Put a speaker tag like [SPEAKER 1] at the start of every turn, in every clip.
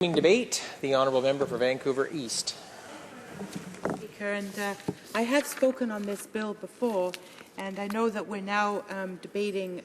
[SPEAKER 1] Debate, the Honourable Member for Vancouver East.
[SPEAKER 2] Speaker, and I have spoken on this bill before, and I know that we're now debating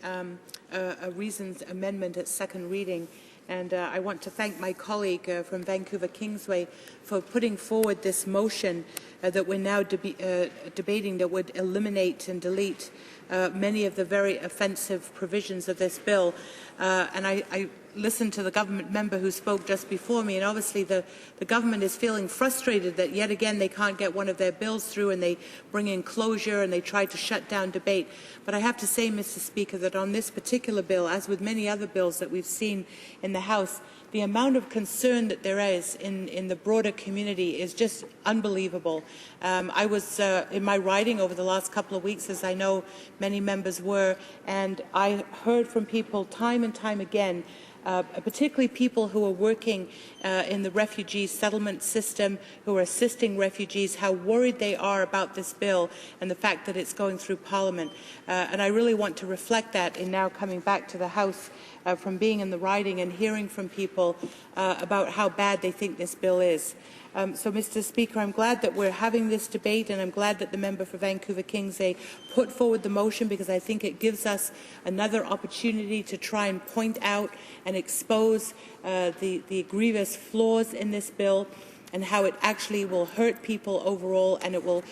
[SPEAKER 2] a Reasons Amendment at second reading, and I want to thank my colleague from Vancouver Kingsway for putting forward this motion that we're now debating that would eliminate and delete many of the very offensive provisions of this bill. And I listened to the government member who spoke just before me, and obviously the government is feeling frustrated that yet again they can't get one of their bills through, and they bring in closure and they try to shut down debate. But I have to say, Mr. Speaker, that on this particular bill, as with many other bills that we've seen in the House, the amount of concern that there is in the broader community is just unbelievable. I was in my riding over the last couple of weeks, as I know many members were, and I heard from people time and time again, particularly people who are working in the refugee settlement system, who are assisting refugees, how worried they are about this bill and the fact that it's going through Parliament. And I really want to reflect that in now coming back to the House from being in the riding and hearing from people about how bad they think this bill is. So, Mr. Speaker, I'm glad that we're having this debate, and I'm glad that the member for Vancouver Kingsway put forward the motion, because I think it gives us another opportunity to try and point out and expose the grievous flaws in this bill, and how it actually will hurt people overall, and it will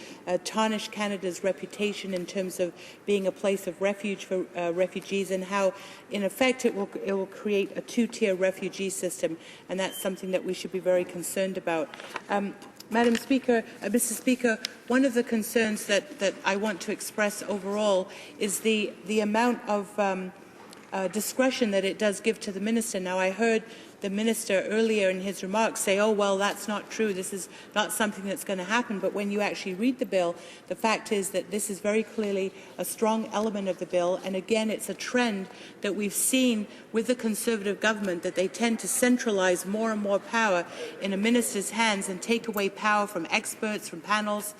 [SPEAKER 2] tarnish Canada's reputation in terms of being a place of refuge for refugees, and how, in effect, it will create a two-tier refugee system, and that's something that we should be very concerned about. Madam Speaker, Mr. Speaker, one of the concerns that I want to express overall is the amount of discretion that it does give to the minister. Now, I heard the minister earlier in his remarks say, oh, well, that's not true, this is not something that's going to happen. But when you actually read the bill, the fact is that this is very clearly a strong element of the bill. And again, it's a trend that we've seen with the Conservative government, that they tend to centralise more and more power in a minister's hands and take away power from experts, from panels,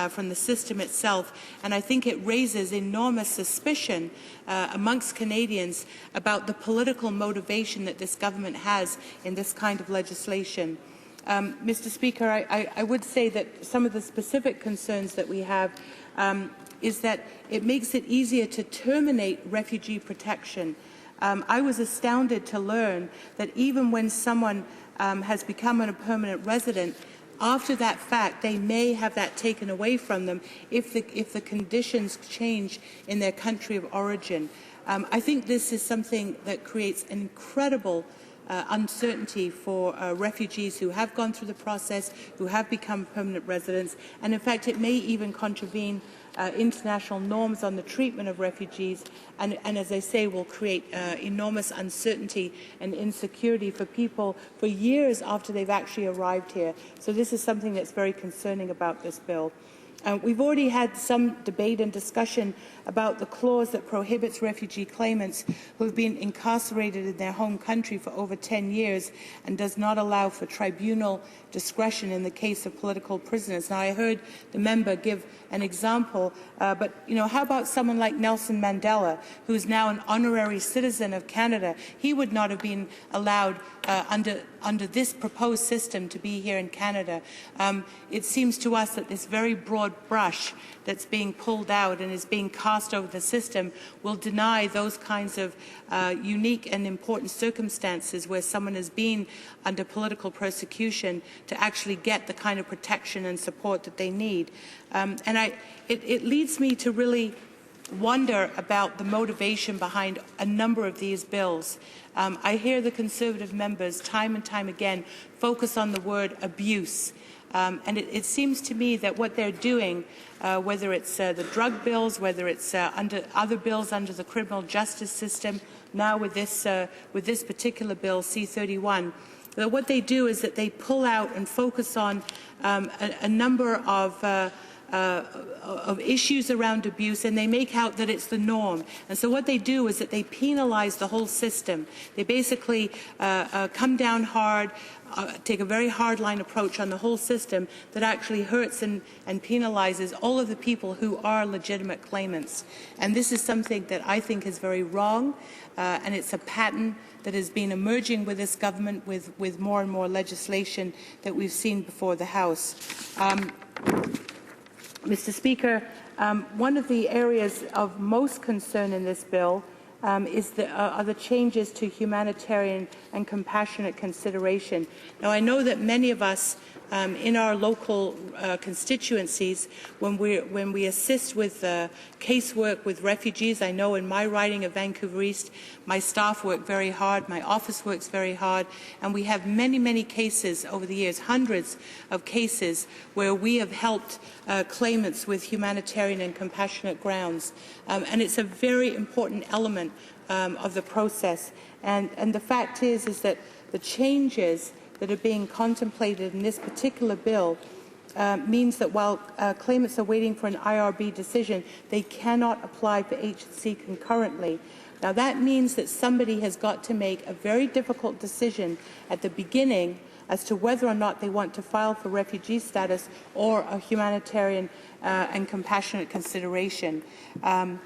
[SPEAKER 2] from the system itself. And I think it raises enormous suspicion amongst Canadians about the political motivation that this government has in this kind of legislation. Mr. Speaker, I would say that some of the specific concerns that we have is that it makes it easier to terminate refugee protection. I was astounded to learn that even when someone has become a permanent resident, after that fact, they may have that taken away from them if the conditions change in their country of origin. I think this is something that creates an incredible uncertainty for refugees who have gone through the process, who have become permanent residents, and in fact it may even contravene international norms on the treatment of refugees, and as I say, will create enormous uncertainty and insecurity for people for years after they've actually arrived here. So this is something that's very concerning about this bill. We've already had some debate and discussion about the clause that prohibits refugee claimants who have been incarcerated in their home country for over 10 years and does not allow for tribunal discretion in the case of political prisoners. Now, I heard the member give an example, but how about someone like Nelson Mandela, who is now an honorary citizen of Canada? He would not have been allowed under this proposed system to be here in Canada. It seems to us that this very broad brush that's being pulled out and is being cast over the system will deny those kinds of unique and important circumstances where someone has been under political persecution to actually get the kind of protection and support that they need. It leads me to really wonder about the motivation behind a number of these bills. I hear the Conservative members time and time again focus on the word abuse. And it seems to me that what they're doing, whether it's the drug bills, whether it's under other bills under the criminal justice system, now with this particular bill, C-31, what they do is that they pull out and focus on a number of of issues around abuse, and they make out that it's the norm. And so what they do is that they penalize the whole system. They basically come down hard, take a very hard-line approach on the whole system that actually hurts and penalizes all of the people who are legitimate claimants. And this is something that I think is very wrong, and it's a pattern that has been emerging with this government with more and more legislation that we've seen before the House. Mr. Speaker, one of the areas of most concern in this bill are the changes to humanitarian and compassionate consideration. Now, I know that many of us in our local constituencies, when we assist with casework with refugees, I know in my riding of Vancouver East, my staff work very hard, my office works very hard, and we have many, many cases over the years, hundreds of cases where we have helped claimants with humanitarian and compassionate grounds. And it's a very important element of the process. And the fact is that the changes that are being contemplated in this particular bill means that while claimants are waiting for an IRB decision, they cannot apply for H&C concurrently. Now, that means that somebody has got to make a very difficult decision at the beginning as to whether or not they want to file for refugee status or a humanitarian and compassionate consideration. And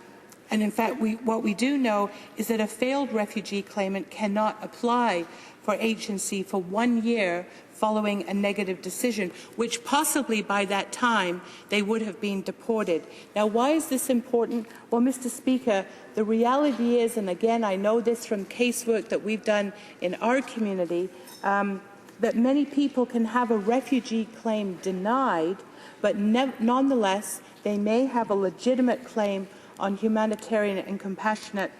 [SPEAKER 2] in fact, what we do know is that a failed refugee claimant cannot apply for H&C for 1 year following a negative decision, which possibly by that time they would have been deported. Now, why is this important? Well, Mr. Speaker, the reality is, and again, I know this from casework that we've done in our community, that many people can have a refugee claim denied, but nonetheless, they may have a legitimate claim on humanitarian and compassionate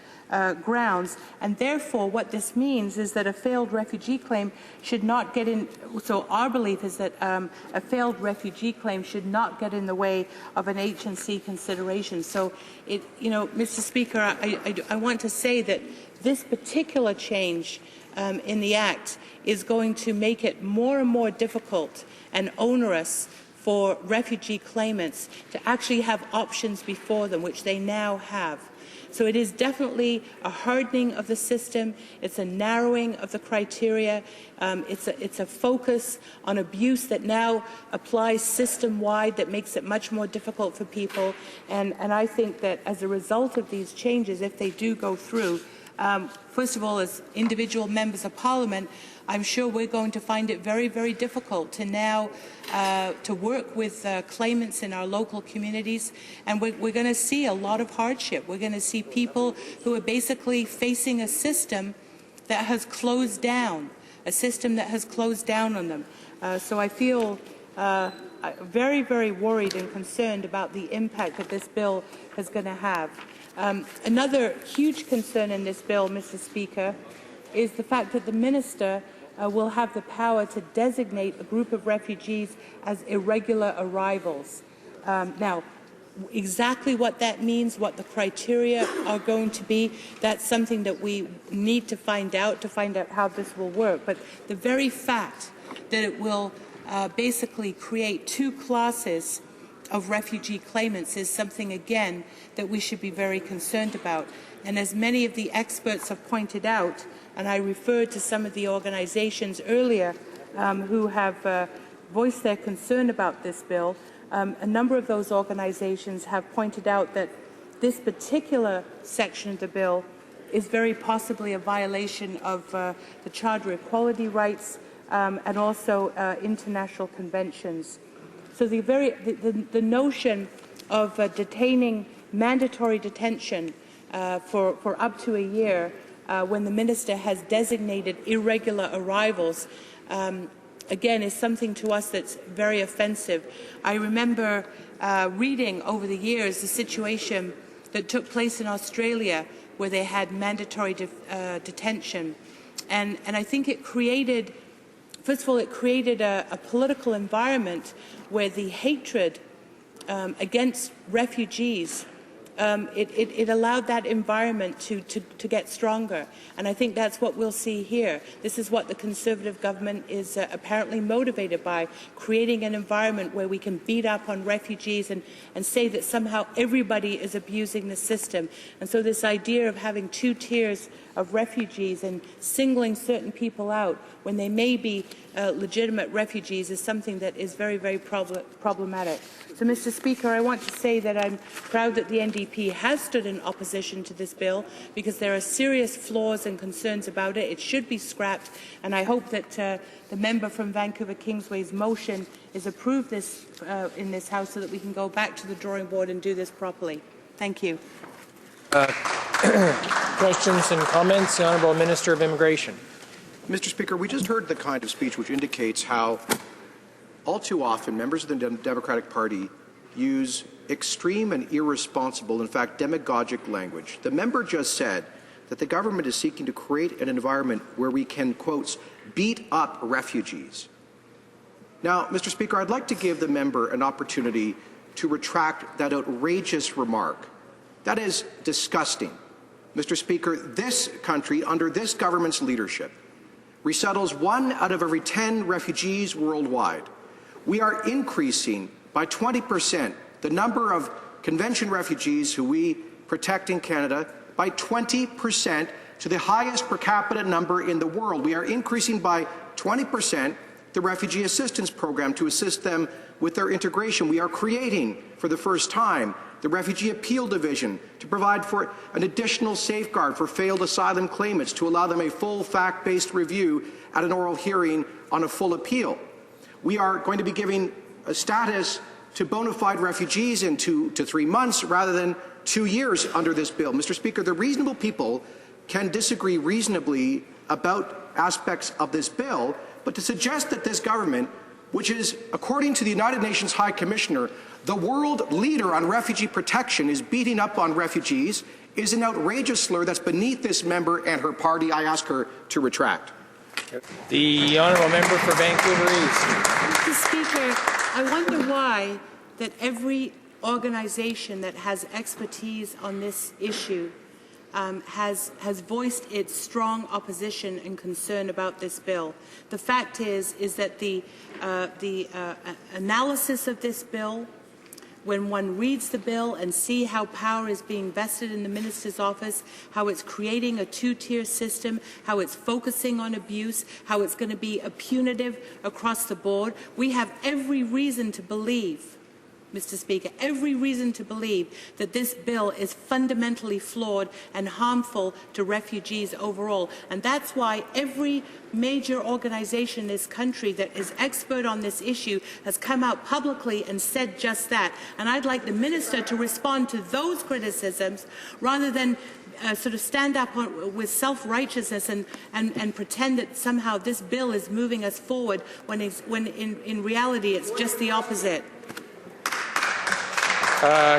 [SPEAKER 2] grounds, and therefore what this means is that a failed refugee claim should not get in. So our belief is that a failed refugee claim should not get in the way of an H&C consideration. So, Mr. Speaker, I want to say that this particular change in the Act is going to make it more and more difficult and onerous for refugee claimants to actually have options before them, which they now have. So it is definitely a hardening of the system. It's a narrowing of the criteria. It's a focus on abuse that now applies system-wide that makes it much more difficult for people. And I think that as a result of these changes, if they do go through, first of all, as individual members of Parliament, I'm sure we're going to find it very, very difficult to now to work with claimants in our local communities, and we're going to see a lot of hardship. We're going to see people who are basically facing a system that has closed down, on them. So I feel very, very worried and concerned about the impact that this bill is going to have. Another huge concern in this bill, Mr. Speaker, is the fact that the minister will have the power to designate a group of refugees as irregular arrivals. Now, exactly what that means, what the criteria are going to be, that's something that we need to find out how this will work. But the very fact that it will basically create two classes of refugee claimants is something, again, that we should be very concerned about. And as many of the experts have pointed out, and I referred to some of the organizations earlier who have voiced their concern about this bill, a number of those organizations have pointed out that this particular section of the bill is very possibly a violation of the Charter of Equality Rights and also international conventions. So the notion of detaining mandatory detention for up to a year when the minister has designated irregular arrivals, again, is something to us that's very offensive. I remember reading over the years the situation that took place in Australia where they had mandatory detention. And I think it created, first of all, it created a political environment where the hatred against refugees it allowed that environment to get stronger. And I think that's what we'll see here. This is what the Conservative government is apparently motivated by, creating an environment where we can beat up on refugees and say that somehow everybody is abusing the system. And so this idea of having two tiers of refugees and singling certain people out when they may be legitimate refugees is something that is very, very problematic. So, Mr. Speaker, I want to say that I'm proud that the NDP has stood in opposition to this bill, because there are serious flaws and concerns about it. It should be scrapped, and I hope that the member from Vancouver Kingsway's motion is approved this, in this House, so that we can go back to the drawing board and do this properly. Thank you.
[SPEAKER 1] Questions and comments? The Honourable Minister of Immigration.
[SPEAKER 3] Mr. Speaker, we just heard the kind of speech which indicates how all too often members of the Democratic Party use extreme and irresponsible, in fact demagogic language. The member just said that the government is seeking to create an environment where we can, quotes, beat up refugees. Now, Mr. Speaker, I'd like to give the member an opportunity to retract that outrageous remark. That is disgusting. Mr. Speaker, this country, under this government's leadership, resettles 1 out of every 10 refugees worldwide. We are increasing by 20% the number of convention refugees who we protect in Canada by 20% to the highest per capita number in the world. We are increasing by 20% the Refugee Assistance Program to assist them with their integration. We are creating, for the first time, the Refugee Appeal Division to provide for an additional safeguard for failed asylum claimants, to allow them a full fact-based review at an oral hearing on a full appeal. We are going to be giving a status to bona fide refugees in 2 to 3 months rather than 2 years under this bill. Mr. Speaker, the reasonable people can disagree reasonably about aspects of this bill, but to suggest that this government, which is, according to the United Nations High Commissioner, the world leader on refugee protection, is beating up on refugees, is an outrageous slur that's beneath this member and her party. I ask her to retract.
[SPEAKER 1] The Honourable Member for Vancouver East.
[SPEAKER 2] Mr. Speaker, I wonder why that every organization that has expertise on this issue has voiced its strong opposition and concern about this bill. The fact is that the analysis of this bill, when one reads the bill and see how power is being vested in the minister's office, how it's creating a two-tier system, how it's focusing on abuse, how it's going to be a punitive across the board, we have every reason to believe, Mr. Speaker, every reason to believe that this bill is fundamentally flawed and harmful to refugees overall. And that's why every major organization in this country that is expert on this issue has come out publicly and said just that. And I'd like the minister to respond to those criticisms rather than sort of stand up with self-righteousness and pretend that somehow this bill is moving us forward when in reality it's just the opposite.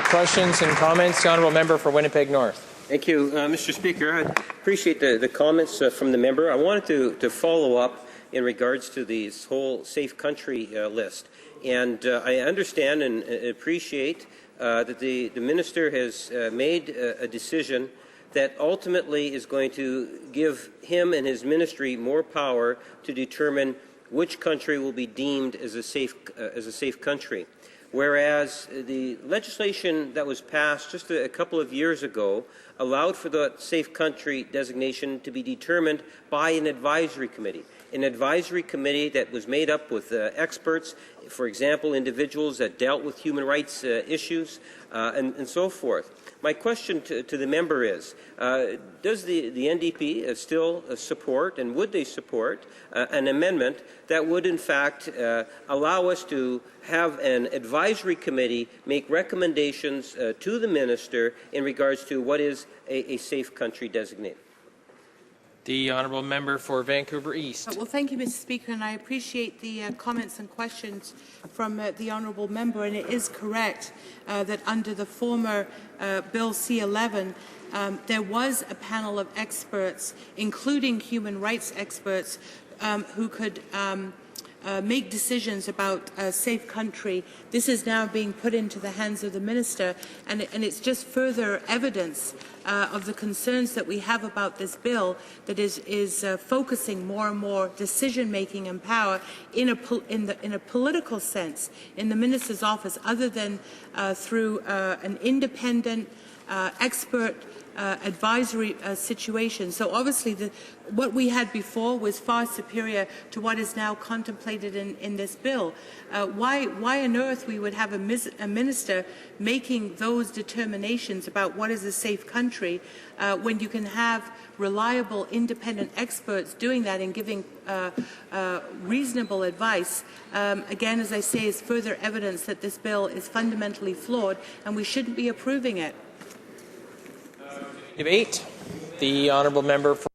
[SPEAKER 1] Questions and comments? The Honourable Member for Winnipeg North.
[SPEAKER 4] Thank you, Mr. Speaker. I appreciate the comments from the member. I wanted to follow up in regards to this whole safe country list. And I understand and appreciate that the minister has made a decision that ultimately is going to give him and his ministry more power to determine which country will be deemed as a safe country. Whereas the legislation that was passed just a couple of years ago allowed for the safe country designation to be determined by an advisory committee that was made up with experts, for example, individuals that dealt with human rights issues and so forth. My question to the member is, does the NDP still support, and would they support, an amendment that would in fact allow us to have an advisory committee make recommendations to the minister in regards to what is a safe country designated?
[SPEAKER 1] The Honourable Member for Vancouver East.
[SPEAKER 2] Well, thank you, Mr. Speaker, and I appreciate the comments and questions from the Honourable Member. And it is correct that under the former Bill C-11, there was a panel of experts, including human rights experts, who could make decisions about a safe country. This is now being put into the hands of the minister, and it's just further evidence of the concerns that we have about this bill that is focusing more and more decision-making and power in a political sense in the minister's office, other than through an independent expert advisory situation. So obviously what we had before was far superior to what is now contemplated in this bill. Why on earth we would have a minister making those determinations about what is a safe country when you can have reliable independent experts doing that and giving reasonable advice, again, as I say, is further evidence that this bill is fundamentally flawed and we shouldn't be approving it.
[SPEAKER 1] Debate. The honourable member for